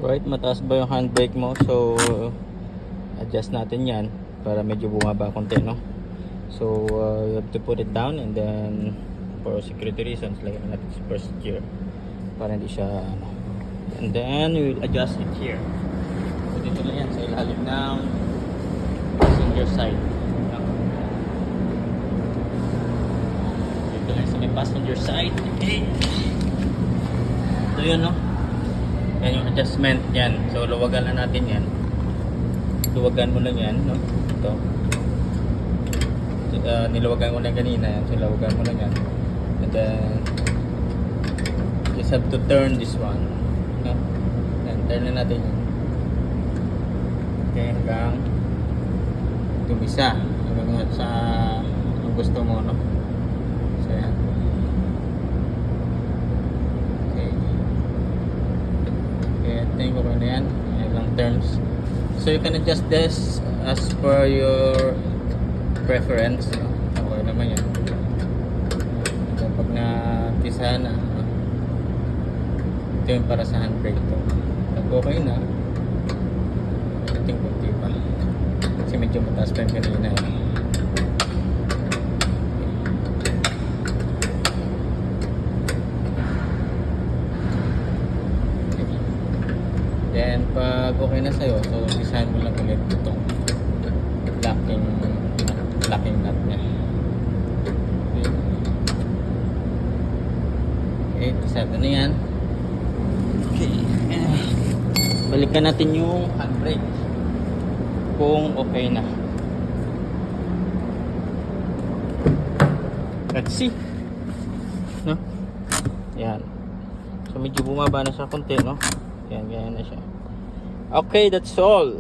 Right, mataas ba yung handbrake mo? So adjust natin yan para medyo bumaba konti, no? So you have to put it down, and then for security reasons lagyan natin sa first gear para hindi siya ano. And then we will adjust it here. So dito lang yan sa ilalim ng passenger side, no? Dito lang sa may passenger side. Okay. So yun, no? Yan yung adjustment yan. So luwagan na natin yan. Luwagan mo lang yan, no? Ito. Niluwagan ko lang kanina yan. So luwagan mo lang yan. And then just have to turn this one, no? Then turn na natin yan. Okay, hanggang tumisa. Hanggang sa ang gusto mo, no? So yan. I think okay na yan. Ilang turns. So you can adjust this as per your preference, no? Okay naman yan. Kapag na-pisahan na, no? Ito yung para sa handbrake to. Pag okay na, kunti pa. Kasi medyo mataas pa yung kanina eh. Then pag okay na sa'yo, so pisahan mo lang ulit itong locking nut niya. Okay, pisado na yan. Okay, balikan natin yung handbrake kung okay na. Let's see, no? Yan. So medyo bumaba na siya konti, no? Yan, ganyan na siya. Okay, that's all.